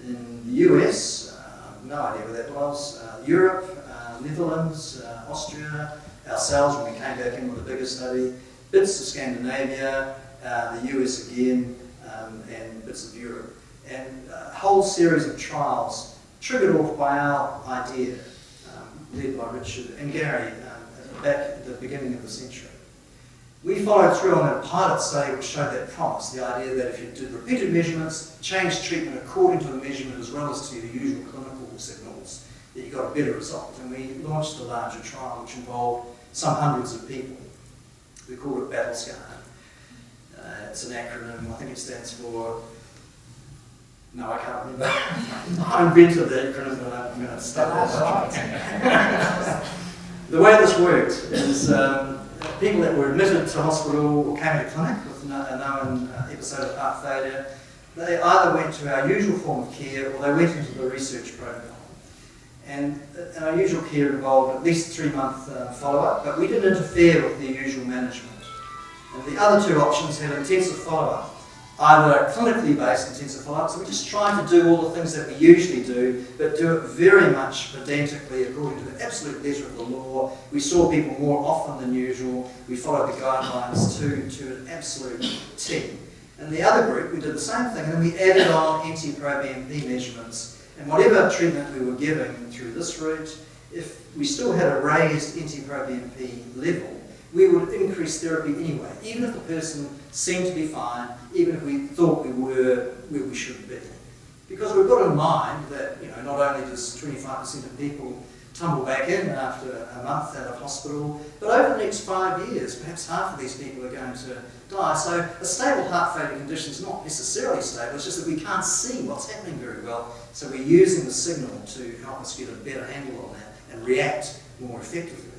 In the US, no idea where that was, Europe, Netherlands, Austria, ourselves when we came back in with a bigger study, bits of Scandinavia, the US again, and bits of Europe. And a whole series of trials triggered off by our idea, led by Richard and Gary, back at the beginning of the century. We followed through on a pilot study which showed that promise, the idea that if you did repeated measurements, changed treatment according to the measurement as well as to the usual clinical signals, that you got a better result. And we launched a larger trial which involved some hundreds of people. We called it BattleScar. It's an acronym, I think it stands for... No, I can't remember. I invented the acronym, but I'm going to start that. The way this worked is people that were admitted to hospital or came to clinic with a known episode of heart failure, they either went to our usual form of care or they went into the research protocol. And our usual care involved at least 3-month follow-up, but we didn't interfere with the usual management. And the other two options had intensive follow-up, either clinically based intensive follow-up, so we just tried to do all the things that we usually do, but do it very much pedantically according to the absolute letter of the law. We saw people more often than usual. We followed the guidelines to an absolute T. And the other group, we did the same thing, and then we added on NT-proBNP measurements. And whatever treatment we were giving through this route, if we still had a raised NT-proBNP level, we would increase therapy anyway, even if the person seemed to be fine, even if we thought we were where we should be. Because we've got in mind that, not only does 25% of people tumble back in after a month out of hospital, but over the next 5 years, perhaps half of these people are going to die. So a stable heart failure condition is not necessarily stable, it's just that we can't see what's happening very well. So we're using the signal to help us get a better handle on that and react more effectively.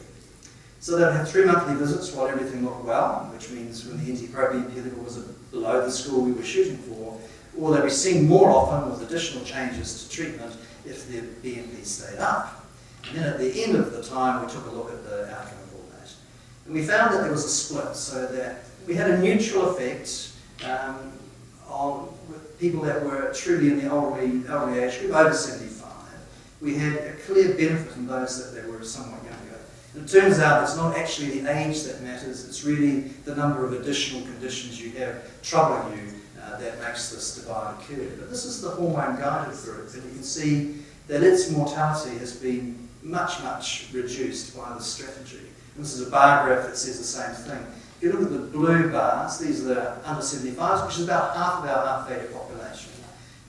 So they'd have 3 monthly visits while everything looked well, which means when the NT-proBNP level was below the score we were shooting for, or they'd be seen more often with additional changes to treatment if their BNP stayed up. And then at the end of the time, we took a look at the outcome of all that. And we found that there was a split, so that we had a neutral effect on people that were truly in the elderly age group, over 75. We had a clear benefit in those that they were somewhat younger. And it turns out it's not actually the age that matters, it's really the number of additional conditions you have troubling you that makes this divide occur. But this is the hormone-guided group, and you can see that its mortality has been much, much reduced by this strategy. And this is a bar graph that says the same thing. If you look at the blue bars, these are the under 75s, which is about half of our heart failure population.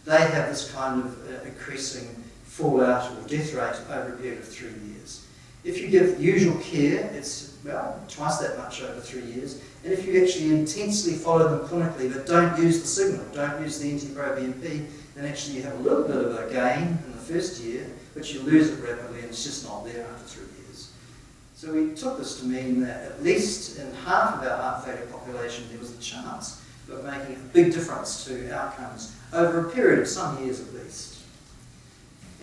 They have this kind of increasing fallout or death rate over a period of 3 years. If you give usual care, it's, twice that much over 3 years. And if you actually intensely follow them clinically, but don't use the signal, don't use the NT-proBNP, then actually you have a little bit of a gain in the first year, but you lose it rapidly and it's just not there after 3 years. So we took this to mean that at least in half of our heart failure population, there was a chance of making a big difference to outcomes over a period of some years at least.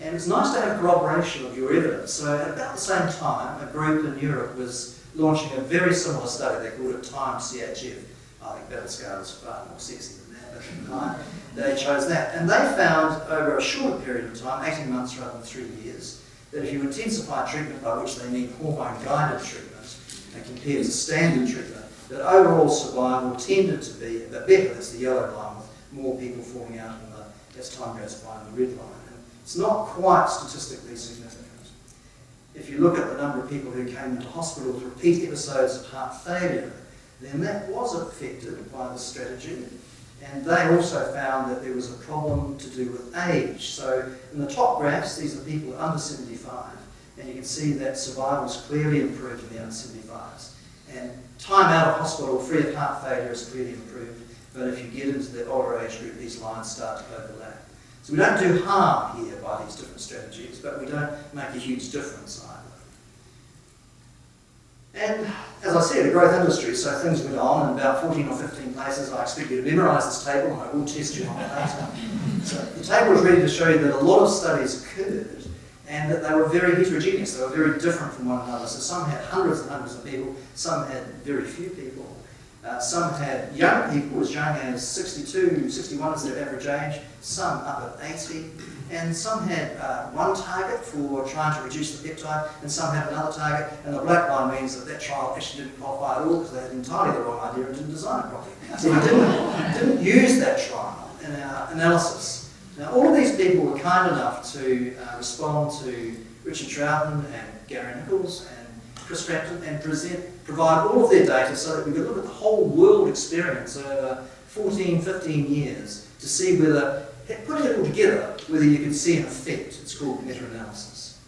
And it's nice to have corroboration of your evidence. So at about the same time, a group in Europe was launching a very similar study. They called it Time CHF. I think BattleScar was far more sexy than that, but at the time they chose that. And they found over a shorter period of time, 18 months rather than 3 years, that if you intensify treatment, by which they mean hormone-guided treatment, and compared to standard treatment, that overall survival tended to be a bit better. That's the yellow line, with more people falling out as time goes by, in the red line. And it's not quite statistically significant. If you look at the number of people who came into hospital with repeat episodes of heart failure, then that was affected by this strategy. And they also found that there was a problem to do with age. So in the top graphs, these are people under 75, and you can see that survival is clearly improved in the under 75s. And time out of hospital free of heart failure is clearly improved, but if you get into the older age group, these lines start to overlap. So we don't do harm here by these different strategies, but we don't make a huge difference either. And as I said, a growth industry, so things went on in about 14 or 15 places. I expect you to memorise this table, and I will test you on it later. So the table is ready to show you that a lot of studies occurred, and that they were very heterogeneous. They were very different from one another. So some had hundreds and hundreds of people, some had very few people. Some had young people as young as 62, 61 is their average age, some up at 80, and some had one target for trying to reduce the peptide, and some had another target, and the black line means that that trial actually didn't qualify at all because they had entirely the wrong idea and didn't design it properly. So we didn't use that trial in our analysis. Now all of these people were kind enough to respond to Richard Troughton and Gary Nichols and Chris Frampton and provide all of their data so that we could look at the whole world experience over 14, 15 years to see whether, putting it all together, whether you can see an effect. It's called meta-analysis.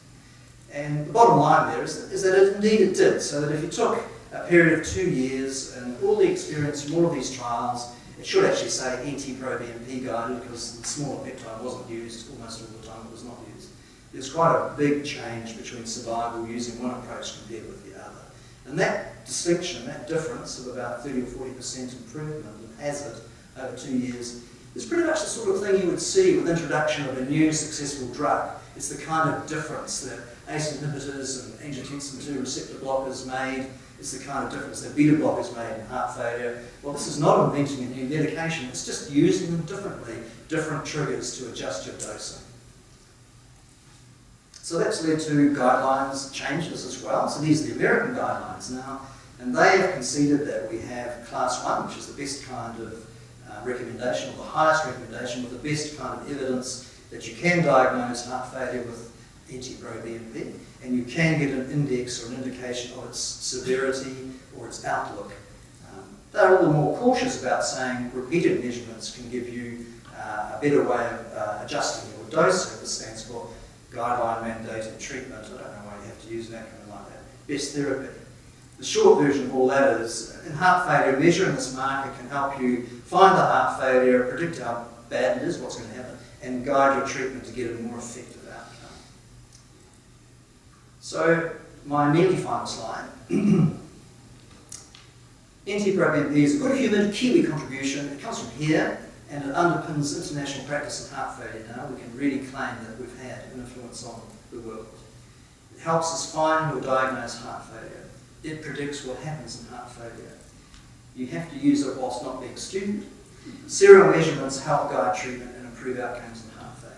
And the bottom line there is that indeed it did. So that if you took a period of 2 years and all the experience from all of these trials, it should actually say NT-proBNP guided because the smaller peptide wasn't used almost all the time, it was not used. There's quite a big change between survival using one approach compared with the other. And that distinction, that difference of about 30 or 40% improvement in hazard over 2 years is pretty much the sort of thing you would see with introduction of a new successful drug. It's the kind of difference that ACE inhibitors and angiotensin II receptor blockers made. It's the kind of difference that beta blockers made in heart failure. Well, this is not inventing a new medication, it's just using them differently, different triggers to adjust your dosing. So that's led to guidelines changes as well. So these are the American guidelines now, and they have conceded that we have class 1, which is the best kind of recommendation, or the highest recommendation, with the best kind of evidence that you can diagnose heart failure with NT-proBNP, and you can get an index or an indication of its severity or its outlook. They're a little more cautious about saying repeated measurements can give you a better way of adjusting your dosing. This stands for guideline mandated treatment. I don't know why you have to use an acronym like that. Best therapy. The short version of all that is, in heart failure, measuring this marker can help you find the heart failure, predict how bad it is, what's going to happen, and guide your treatment to get a more effective outcome. So, my nearly final slide. NT-proBNP is a good-humoured Kiwi contribution. It comes from here, and it underpins international practice in heart failure now. We can really claim that we've had an influence on the world. It helps us find or diagnose heart failure. It predicts what happens in heart failure. You have to use it whilst not being stupid. Serial measurements help guide treatment and improve outcomes in heart failure.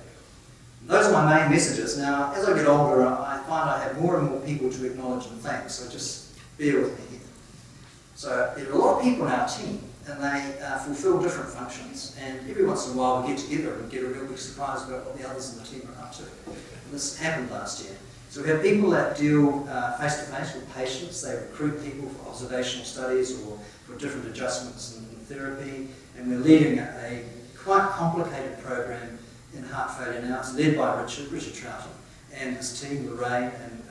And those are my main messages. Now, as I get older, I find I have more and more people to acknowledge and thank, so just bear with me here. So there are a lot of people in our team, and they fulfill different functions, and every once in a while we get together and get a real big surprise about what the others in the team are up to. And this happened last year. So we have people that deal face-to-face with patients. They recruit people for observational studies or for different adjustments in therapy, and we're leading a quite complicated program in heart failure now. It's led by Richard Troughton and his team, Lorraine, and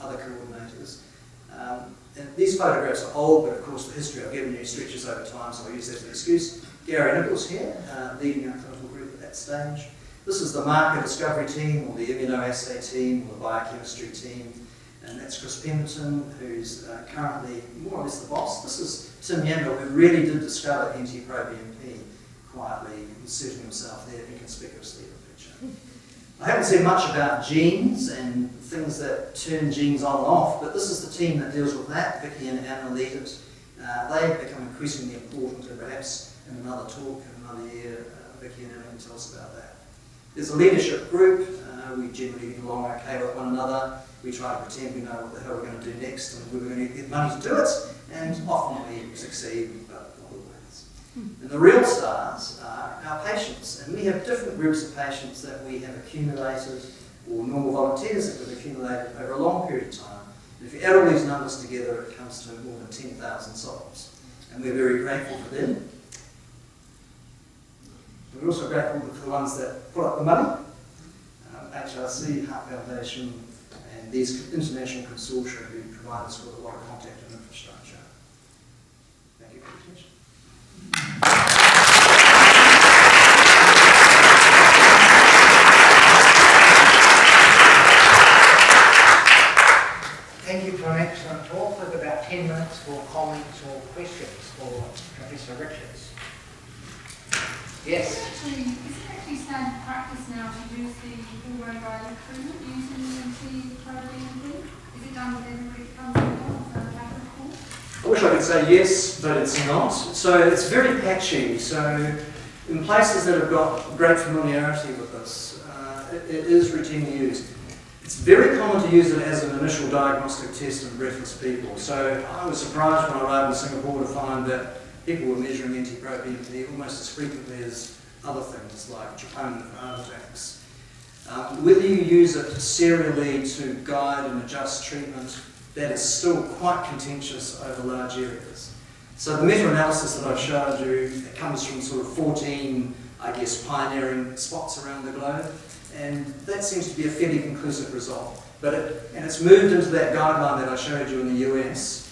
other coordinators. And these photographs are old, but of course the history I've given you stretches over time, so I'll use that as an excuse. Gary Nichols here, leading our clinical group at that stage. This is the marker discovery team, or the immunoassay team, or the biochemistry team. And that's Chris Pemberton, who's currently more or less the boss. This is Tim Yandel, who really did discover NT-proBNP quietly, inserting himself there inconspicuously in the picture. I haven't said much about genes and things that turn genes on and off, but this is the team that deals with that. Vicky and Anna lead it. They've become increasingly important, and perhaps in another talk in another year, Vicky and Anna can tell us about that. There's a leadership group. We generally get along okay with one another. We try to pretend we know what the hell we're going to do next and we're going to get money to do it, and often we succeed, but not always. And the real stars are our patients, and we have different groups of patients that we have accumulated, or normal volunteers that we've accumulated over a long period of time. And if you add all these numbers together, it comes to more than 10,000 souls, and we're very grateful for them. We're also grateful for the ones that put up the money, HRC, Heart Foundation, and these international consortia who provide us with a lot of contact and infrastructure. Thank you for your attention. Thank you for an excellent talk. With about 10 minutes for comments or questions for Professor Richards. Yes? Is it actually standard practice now to use the all-round guided recruitment using the program? Is it done with everybody that comes along as a matter of course? I wish I could say yes, but it's not. So it's very patchy. So in places that have got great familiarity with this, it is routinely used. It's very common to use it as an initial diagnostic test in breathless people. So I was surprised when I arrived in Singapore to find that people were measuring NT-proBNP almost as frequently as other things like troponin and heart attacks. Whether you use it serially to guide and adjust treatment, that is still quite contentious over large areas. So the meta-analysis that I've showed you, it comes from sort of 14, I guess, pioneering spots around the globe, and that seems to be a fairly conclusive result. But it's moved into that guideline that I showed you in the US,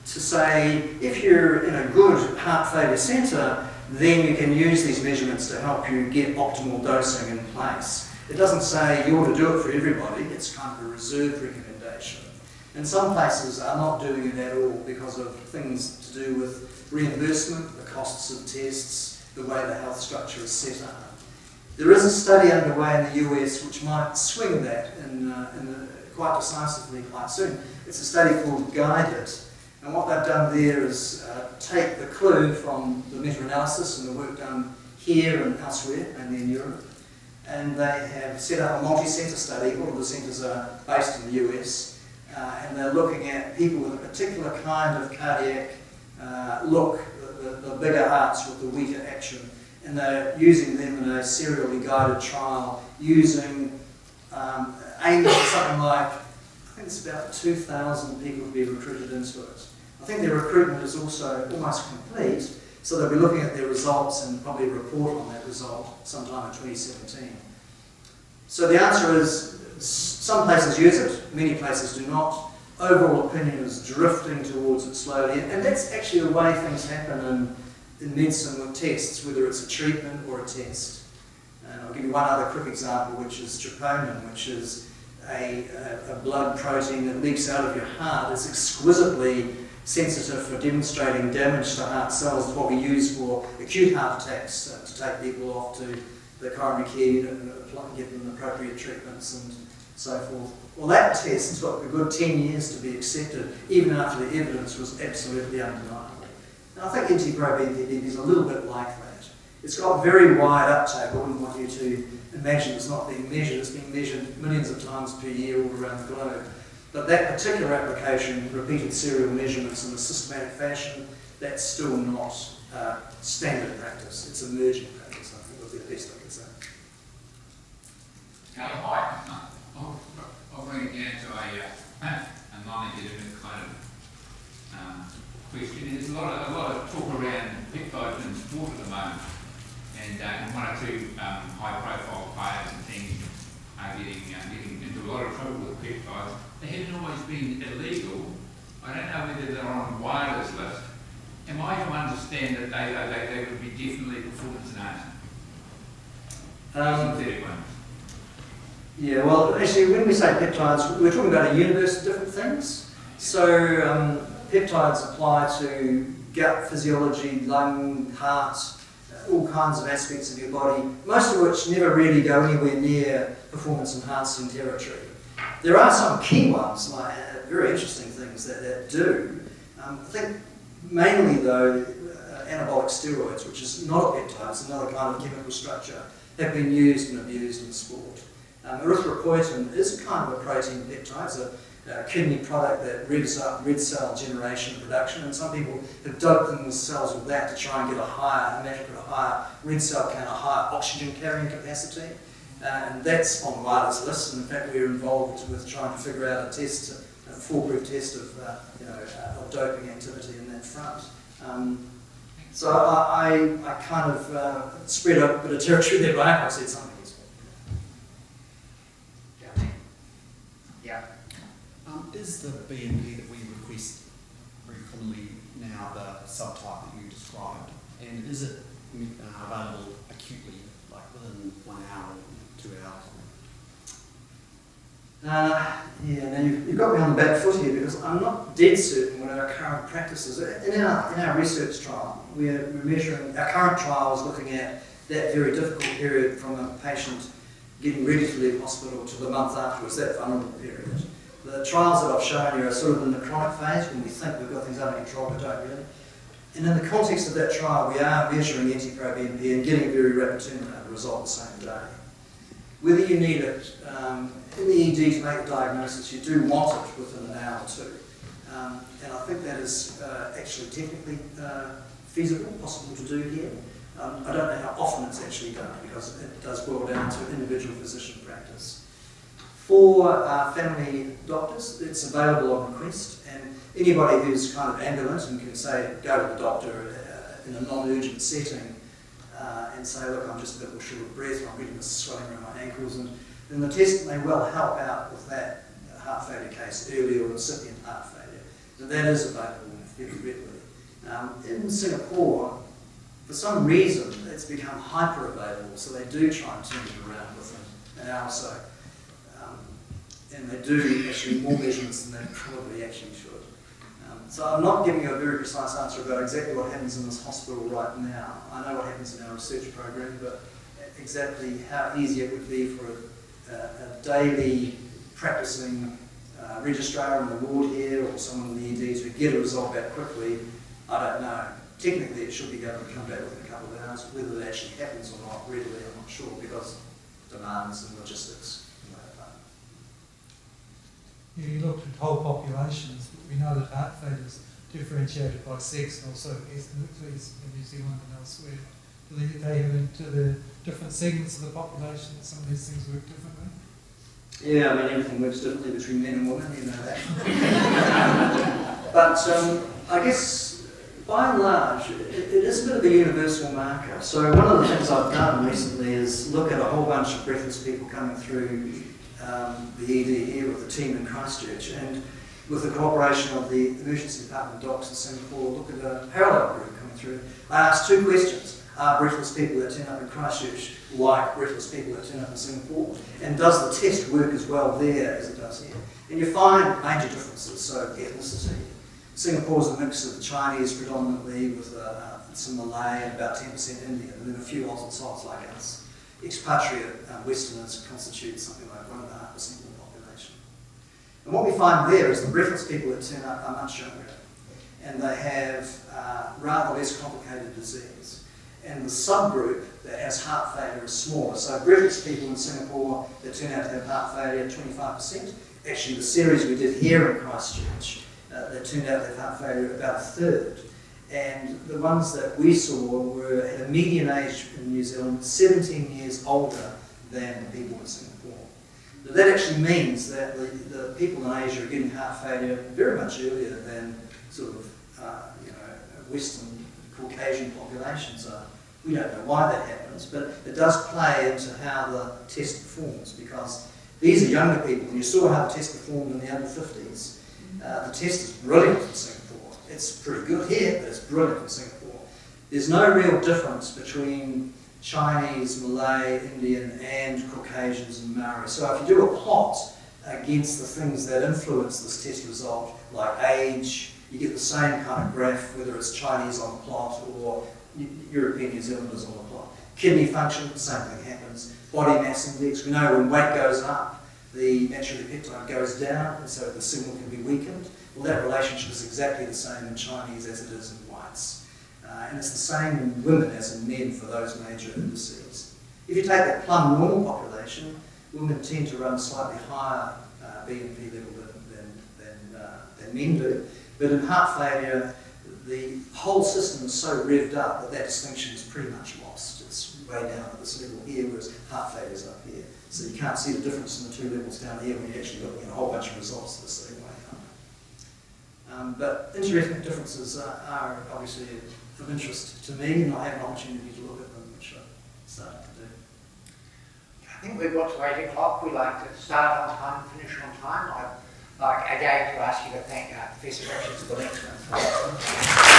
to say if you're in a good heart failure centre, then you can use these measurements to help you get optimal dosing in place. It doesn't say you ought to do it for everybody, it's kind of a reserved recommendation. And some places are not doing it at all because of things to do with reimbursement, the costs of tests, the way the health structure is set up. There is a study underway in the US which might swing that quite decisively quite soon. It's a study called Guided. And what they've done there is take the clue from the meta-analysis and the work done here and elsewhere, mainly in Europe, and they have set up a multi-centre study. All of the centres are based in the US, and they're looking at people with a particular kind of cardiac look, the bigger hearts with the weaker action, and they're using them in a serially guided trial using, aiming at something like, I think it's about 2,000 people to be recruited into it. I think their recruitment is also almost complete, so they'll be looking at their results and probably report on that result sometime in 2017. So the answer is, some places use it, many places do not. Overall opinion is drifting towards it slowly, and that's actually the way things happen in medicine with tests, whether it's a treatment or a test. And I'll give you one other quick example, which is troponin, which is a blood protein that leaks out of your heart. It's exquisitely sensitive for demonstrating damage to heart cells. It's what we use for acute heart attacks, to take people off to the coronary care unit and give them appropriate treatments and so forth. Well, that test took a good 10 years to be accepted, even after the evidence was absolutely undeniable. And I think NT-proBNP is a little bit like that. It's got very wide uptake. I wouldn't want you to imagine it's not being measured. It's being measured millions of times per year all around the globe. But that particular application, repeated serial measurements in a systematic fashion, that's still not standard practice. It's emerging practice, I think would be the best I could say. I'll bring it down to a non-legitimate kind of question. There's a lot of talk around peptides in sport at the moment, and one or two high-profile players and teams are getting into a lot of trouble with peptides. They haven't always been illegal. I don't know whether they're on a wireless list. Am I to understand that they would be definitely performance enhancing? Synthetic ones. Yeah, well, actually, when we say peptides, we're talking about a universe of different things. So peptides apply to gut physiology, lung, heart, all kinds of aspects of your body, most of which never really go anywhere near performance enhancing territory. There are some key ones, like very interesting things that do. I think mainly though, anabolic steroids, which is not a peptide, it's another kind of chemical structure, have been used and abused in sport. Erythropoietin is a kind of a protein peptide. It's a kidney product that revs up red cell generation and production, and some people have doped themselves with that to try and get a higher red cell count, a higher oxygen carrying capacity. And that's on the wireless list, and in fact we're involved with trying to figure out a test, a foolproof test of, of doping activity in that front. So I kind of spread a bit of territory there, but I hope I said something useful. Yeah. Is the BNP that we request very commonly now the subtype that you described, and is it available acutely, like within 1 hour or 2 hours? Now you've got me on the back foot here, because I'm not dead certain what our current practice is. In our research trial, we're measuring, our current trial is looking at that very difficult period from a patient getting ready to leave hospital to the month afterwards, that vulnerable period. The trials that I've shown you are sort of in the chronic phase, when we think we've got things under control but don't really. And in the context of that trial, we are measuring NT-proBNP and getting a very rapid turnaround result the same day. Whether you need it in the ED to make a diagnosis, you do want it within an hour or two. And I think that is actually technically feasible, possible to do here. I don't know how often it's actually done, because it does boil down to individual physician practice. For family doctors, it's available on request, and anybody who's kind of ambulant and can say, go to the doctor in a non-urgent setting and say, look, I'm just a bit short of breath, I'm getting this swelling around my ankles, and then the test may well help out with that heart failure case, early or incipient heart failure. So that is available fairly readily. In Singapore, for some reason, it's become hyper-available, so they do try and turn it around within an hour or so. And they do actually more measurements than they probably actually should. So I'm not giving you a very precise answer about exactly what happens in this hospital right now. I know what happens in our research program, but exactly how easy it would be for a daily practicing registrar in the ward here or someone in the ED to get a result back quickly, I don't know. Technically it should be able to come back within a couple of hours. Whether that actually happens or not readily, I'm not sure, because demands and logistics. You looked at whole populations, but we know that heart failure is differentiated by sex and also ethnically in New Zealand and elsewhere. Do they have into the different segments of the population that some of these things work differently? Yeah, I mean, everything works differently between men and women, you know that. But I guess, by and large, it is a bit of a universal marker. So one of the things I've done recently is look at a whole bunch of breathless people coming through the ED here with the team in Christchurch, and with the cooperation of the emergency department docs in Singapore, look at a parallel group coming through. I asked two questions. Are breathless people that turn up in Christchurch like breathless people that turn up in Singapore? And does the test work as well there as it does here? And you find major differences. So ethnicity. Singapore's a mix of Chinese predominantly with some Malay and about 10% Indian, and then a few odds and sods like us. Expatriate Westerners constitute something like 1.5% of the population. And what we find there is the breathless people that turn up are much younger, and they have rather less complicated disease. And the subgroup that has heart failure is smaller. So breathless people in Singapore that turn out to have heart failure, 25%. Actually, the series we did here in Christchurch, that turned out to have heart failure, about a third. And the ones that we saw were at a median age in New Zealand 17 years older than the people in Singapore. But that actually means that the people in Asia are getting heart failure very much earlier than sort of Western Caucasian populations are. We don't know why that happens, but it does play into how the test performs, because these are younger people, and you saw how the test performed in the under 50s. The test is brilliant in Singapore. It's pretty good here, but it's brilliant in Singapore. There's no real difference between Chinese, Malay, Indian, and Caucasians and Maori. So if you do a plot against the things that influence this test result, like age, you get the same kind of graph, whether it's Chinese on the plot or European New Zealanders on the plot. Kidney function, the same thing happens. Body mass index, we know when weight goes up, the natriuretic peptide goes down, and so the signal can be weakened. Well, that relationship is exactly the same in Chinese as it is in whites. And it's the same in women as in men for those major indices. If you take that plumb normal population, women tend to run slightly higher BNP level than men do. But in heart failure, the whole system is so revved up that distinction is pretty much lost. It's way down at this level here, whereas heart failure is up here. So you can't see the difference in the two levels down here when you're actually looking at a whole bunch of results the same way up. But interethnic differences are obviously of interest to me, and I have an opportunity to look at them, which I'm starting to do. I think we've got to 8 o'clock. We like to start on time and finish on time. I'd like again to ask you to thank Professor Richards for the lecture.